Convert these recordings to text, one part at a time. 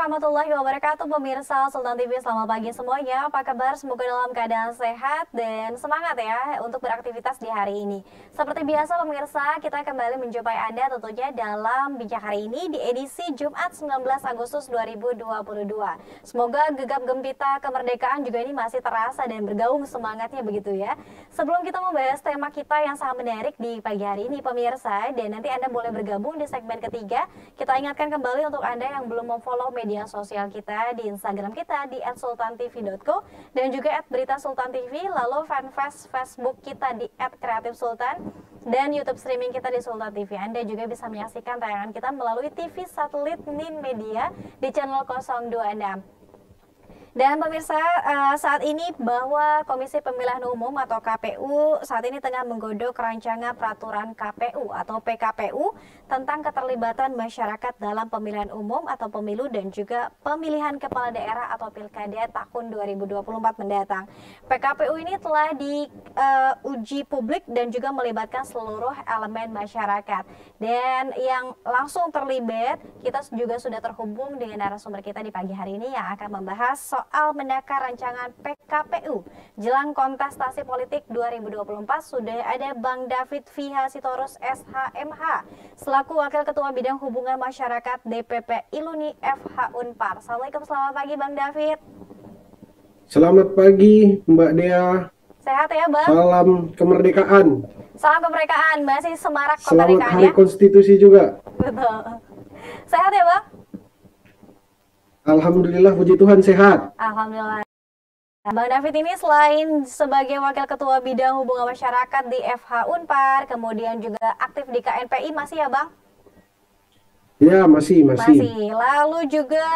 warahmatullahi wabarakatuh pemirsa Sultan TV, selamat pagi semuanya. Apa kabar? Semoga dalam keadaan sehat dan semangat ya untuk beraktivitas di hari ini. Seperti biasa pemirsa, kita kembali menjumpai Anda tentunya dalam Bincang Hari ini di edisi Jumat 19 Agustus 2022. Semoga gegap gempita kemerdekaan juga ini masih terasa dan bergaung semangatnya begitu ya. Sebelum kita membahas tema kita yang sangat menarik di pagi hari ini pemirsa, dan nanti Anda boleh bergabung di segmen ketiga, kita ingatkan kembali untuk Anda yang belum memfollow media sosial kita di Instagram kita di @sultantv.co dan juga @beritasultantv, lalu fanpage Facebook kita di @kreatifsultan dan YouTube streaming kita di Sultan TV. Anda juga bisa menyaksikan tayangan kita melalui TV satelit Nin Media di channel 026. Dan pemirsa, saat ini bahwa Komisi Pemilihan Umum atau KPU saat ini tengah menggodok rancangan peraturan KPU atau PKPU tentang keterlibatan masyarakat dalam pemilihan umum atau pemilu dan juga pemilihan kepala daerah atau pilkada tahun 2024 mendatang. PKPU ini telah diuji publik dan juga melibatkan seluruh elemen masyarakat. Dan yang langsung terlibat, kita juga sudah terhubung dengan narasumber kita di pagi hari ini yang akan membahas soal menakar rancangan PKPU jelang kontestasi politik 2024. Sudah ada Bang David Viha Sitorus SHMH selaku Wakil Ketua Bidang Hubungan Masyarakat DPP Iluni FH Unpar. Assalamualaikum, selamat pagi Bang David. Selamat pagi Mbak Dea. Sehat ya Bang? Salam kemerdekaan. Salam kemerdekaan, masih semarak Selamat kemerdekaan Hari ya? Konstitusi juga. Betul. Sehat ya Bang? Alhamdulillah, puji Tuhan sehat. Alhamdulillah. Bang David ini selain sebagai Wakil Ketua Bidang Hubungan Masyarakat di FH Unpar, kemudian juga aktif di KNPI, masih ya Bang? Ya, masih. Lalu juga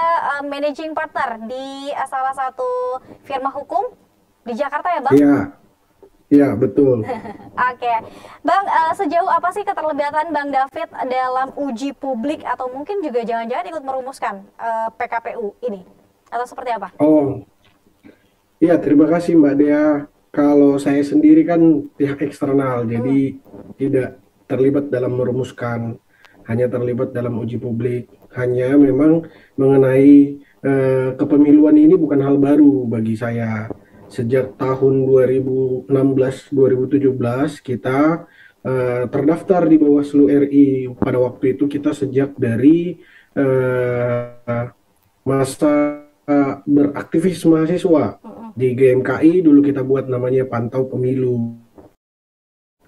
managing partner di salah satu firma hukum di Jakarta ya Bang? Iya, betul. Oke. Bang, sejauh apa sih keterlibatan Bang David dalam uji publik atau mungkin juga jangan-jangan ikut merumuskan PKPU ini? Atau seperti apa? Oh, iya, terima kasih Mbak Dea. Kalau saya sendiri kan pihak eksternal, jadi tidak terlibat dalam merumuskan, hanya terlibat dalam uji publik. Hanya memang mengenai kepemiluan ini bukan hal baru bagi saya. Sejak tahun 2016-2017 kita terdaftar di Bawaslu RI. Pada waktu itu kita sejak dari masa beraktivis mahasiswa di GMKI. Dulu kita buat namanya Pantau Pemilu.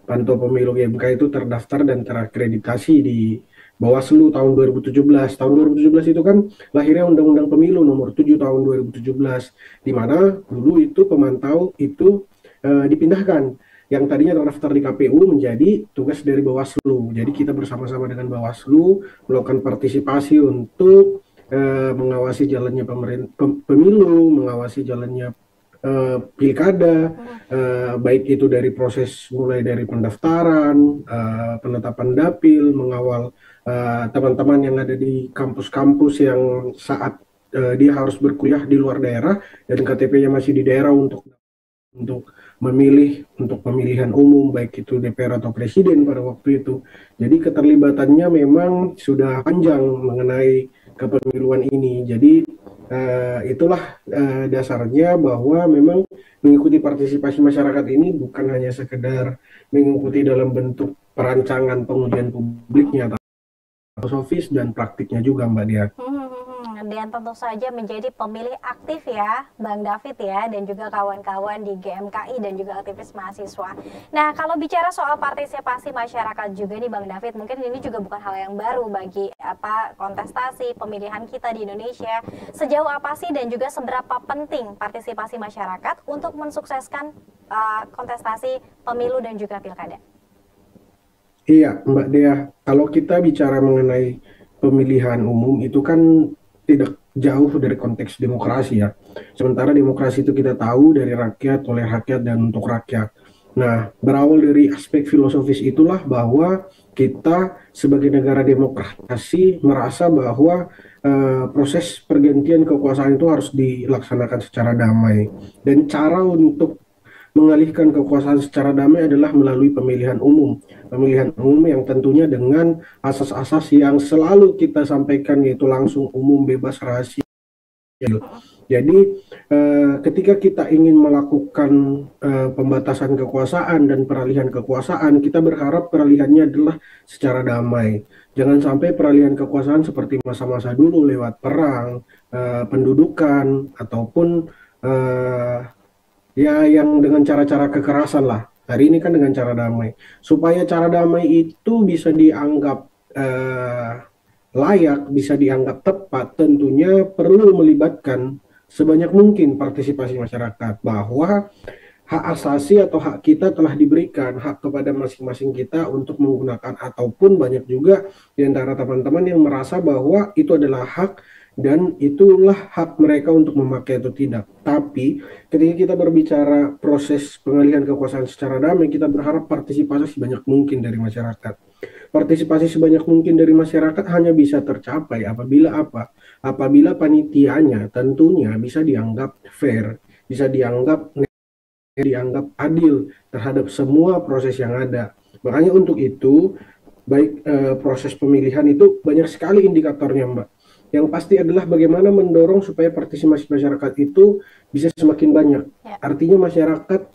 Pantau Pemilu GMKI itu terdaftar dan terakreditasi di Bawaslu tahun 2017. Tahun 2017 itu kan lahirnya Undang-Undang Pemilu nomor 7 tahun 2017, di mana dulu itu pemantau itu dipindahkan. Yang tadinya terdaftar di KPU menjadi tugas dari Bawaslu. Jadi kita bersama-sama dengan Bawaslu melakukan partisipasi untuk mengawasi jalannya pemilu, mengawasi jalannya pilkada, baik itu dari proses mulai dari pendaftaran, penetapan dapil, mengawal teman-teman yang ada di kampus-kampus yang saat dia harus berkuliah di luar daerah dan KTP-nya masih di daerah untuk memilih untuk pemilihan umum, baik itu DPR atau presiden pada waktu itu. Jadi keterlibatannya memang sudah panjang mengenai kepemiluan ini. Jadi itulah dasarnya bahwa memang mengikuti partisipasi masyarakat ini bukan hanya sekedar mengikuti dalam bentuk perancangan pengujian publiknya, filosofis dan praktiknya juga Mbak Dia. Dan tentu saja menjadi pemilih aktif ya Bang David ya, dan juga kawan-kawan di GMKI dan juga aktivis mahasiswa. Nah, kalau bicara soal partisipasi masyarakat juga nih Bang David, mungkin ini juga bukan hal yang baru bagi kontestasi pemilihan kita di Indonesia. Sejauh apa sih dan juga seberapa penting partisipasi masyarakat untuk mensukseskan kontestasi pemilu dan juga pilkada? Iya Mbak Dea, kalau kita bicara mengenai pemilihan umum itu kan tidak jauh dari konteks demokrasi ya. Sementara demokrasi itu kita tahu dari rakyat, oleh rakyat, dan untuk rakyat. Nah, berawal dari aspek filosofis itulah bahwa kita sebagai negara demokrasi merasa bahwa proses pergantian kekuasaan itu harus dilaksanakan secara damai. Dan cara untuk mengalihkan kekuasaan secara damai adalah melalui pemilihan umum. Pemilihan umum yang tentunya dengan asas-asas yang selalu kita sampaikan, yaitu langsung, umum, bebas, rahasia, Jadi ketika kita ingin melakukan pembatasan kekuasaan dan peralihan kekuasaan, kita berharap peralihannya adalah secara damai. Jangan sampai peralihan kekuasaan seperti masa-masa dulu lewat perang, pendudukan, ataupun ya yang dengan cara-cara kekerasan lah. Hari ini kan dengan cara damai. Supaya cara damai itu bisa dianggap layak, bisa dianggap tepat, tentunya perlu melibatkan sebanyak mungkin partisipasi masyarakat, bahwa hak asasi atau hak kita telah diberikan, hak kepada masing-masing kita untuk menggunakan, ataupun banyak juga di antara teman-teman yang merasa bahwa itu adalah hak dan itulah hak mereka untuk memakai atau tidak. Tapi ketika kita berbicara proses pengalihan kekuasaan secara damai, kita berharap partisipasi sebanyak mungkin dari masyarakat. Partisipasi sebanyak mungkin dari masyarakat hanya bisa tercapai apabila apa? Apabila panitianya tentunya bisa dianggap fair, bisa dianggap adil terhadap semua proses yang ada. Makanya untuk itu, baik proses pemilihan itu banyak sekali indikatornya, Mbak. Yang pasti adalah bagaimana mendorong supaya partisipasi masyarakat itu bisa semakin banyak. Artinya masyarakat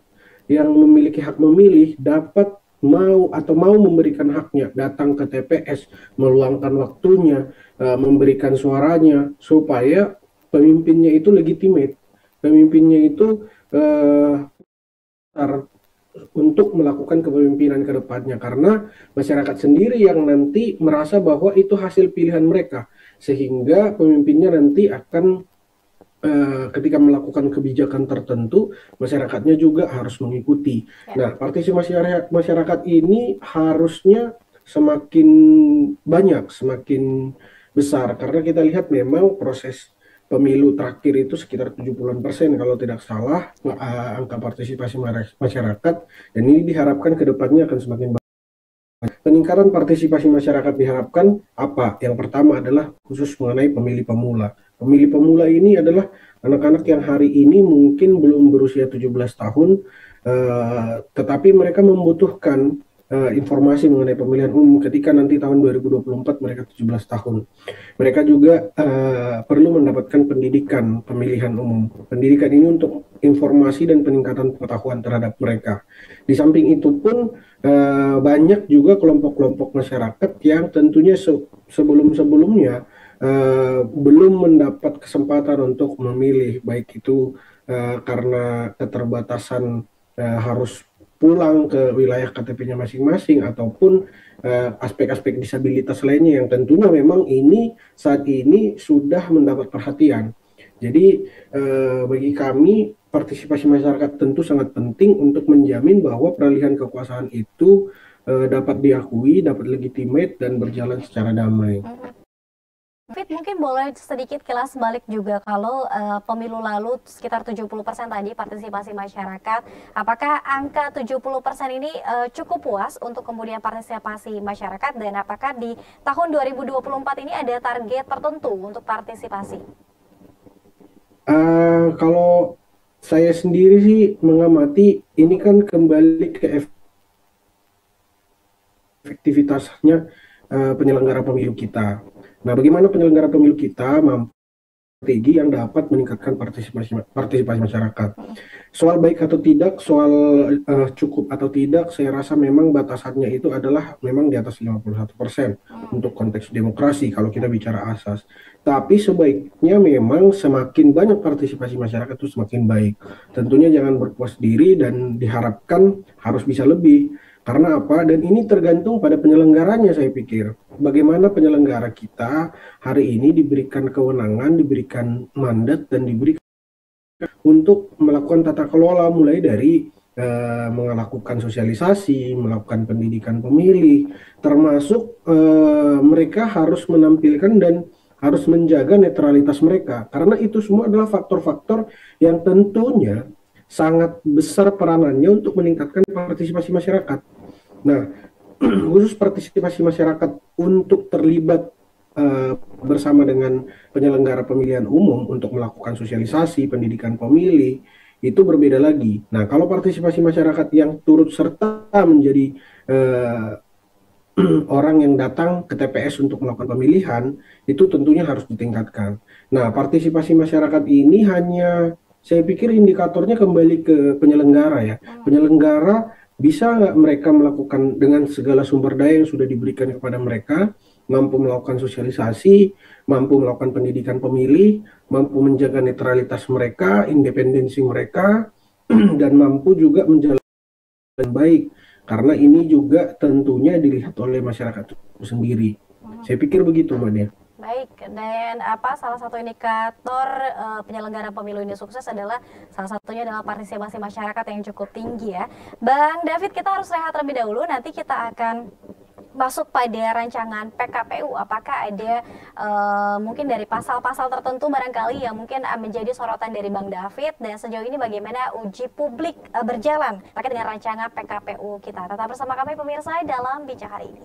yang memiliki hak memilih dapat mau memberikan haknya, datang ke TPS, meluangkan waktunya, memberikan suaranya, supaya pemimpinnya itu legitimate, pemimpinnya itu untuk melakukan kepemimpinan ke depannya, karena masyarakat sendiri yang nanti merasa bahwa itu hasil pilihan mereka, sehingga pemimpinnya nanti akan ketika melakukan kebijakan tertentu, masyarakatnya juga harus mengikuti. Nah, partisipasi masyarakat ini harusnya semakin banyak, semakin besar, karena kita lihat memang proses pemilu terakhir itu sekitar 70% kalau tidak salah angka partisipasi masyarakat, dan ini diharapkan ke depannya akan semakin baik. Peningkatan partisipasi masyarakat diharapkan apa? Yang pertama adalah khusus mengenai pemilih pemula. Pemilih pemula ini adalah anak-anak yang hari ini mungkin belum berusia 17 tahun, tetapi mereka membutuhkan informasi mengenai pemilihan umum ketika nanti tahun 2024 mereka 17 tahun. Mereka juga perlu mendapatkan pendidikan pemilihan umum. Pendidikan ini untuk informasi dan peningkatan pengetahuan terhadap mereka. Di samping itu pun banyak juga kelompok-kelompok masyarakat yang tentunya sebelum-sebelumnya belum mendapat kesempatan untuk memilih, baik itu karena keterbatasan harus pulang ke wilayah KTP-nya masing-masing, ataupun aspek-aspek disabilitas lainnya yang tentunya memang ini saat ini sudah mendapat perhatian. Jadi bagi kami partisipasi masyarakat tentu sangat penting untuk menjamin bahwa peralihan kekuasaan itu dapat diakui, dapat legitimate dan berjalan secara damai. Fit, mungkin boleh sedikit kilas balik juga kalau pemilu lalu sekitar 70% tadi partisipasi masyarakat. Apakah angka 70% ini cukup puas untuk kemudian partisipasi masyarakat, dan apakah di tahun 2024 ini ada target tertentu untuk partisipasi? Kalau saya sendiri sih mengamati, ini kan kembali ke efektivitasnya penyelenggara pemilu kita. Nah, bagaimana penyelenggara pemilu kita mampu strategi yang dapat meningkatkan partisipasi masyarakat. Soal baik atau tidak, soal cukup atau tidak, saya rasa memang batasannya itu adalah memang di atas 51% untuk konteks demokrasi kalau kita bicara asas. Tapi sebaiknya memang semakin banyak partisipasi masyarakat itu semakin baik. Tentunya jangan berpuas diri dan diharapkan harus bisa lebih. Karena apa? Dan ini tergantung pada penyelenggaranya, saya pikir. Bagaimana penyelenggara kita hari ini diberikan kewenangan, diberikan mandat, dan diberikan untuk melakukan tata kelola, mulai dari melakukan sosialisasi, melakukan pendidikan pemilih, termasuk mereka harus menampilkan dan harus menjaga netralitas mereka. Karena itu semua adalah faktor-faktor yang tentunya sangat besar peranannya untuk meningkatkan partisipasi masyarakat. Nah, khusus partisipasi masyarakat untuk terlibat bersama dengan penyelenggara pemilihan umum untuk melakukan sosialisasi, pendidikan pemilih, itu berbeda lagi. Nah, kalau partisipasi masyarakat yang turut serta menjadi orang yang datang ke TPS untuk melakukan pemilihan itu tentunya harus ditingkatkan. Nah, partisipasi masyarakat ini hanya saya pikir indikatornya kembali ke penyelenggara ya. Penyelenggara bisa nggak mereka melakukan dengan segala sumber daya yang sudah diberikan kepada mereka, mampu melakukan sosialisasi, mampu melakukan pendidikan pemilih, mampu menjaga netralitas mereka, independensi mereka, dan mampu juga menjalankan baik karena ini juga tentunya dilihat oleh masyarakat itu sendiri. Saya pikir begitu, Mbak Dia. Baik, dan salah satu indikator penyelenggara pemilu ini sukses adalah salah satunya adalah partisipasi masyarakat yang cukup tinggi ya. Bang David, kita harus rehat terlebih dahulu, nanti kita akan masuk pada rancangan PKPU. Apakah ada mungkin dari pasal-pasal tertentu barangkali yang mungkin menjadi sorotan dari Bang David, dan sejauh ini bagaimana uji publik berjalan terkait dengan rancangan PKPU kita. Tetap bersama kami pemirsa dalam Bincang hari ini.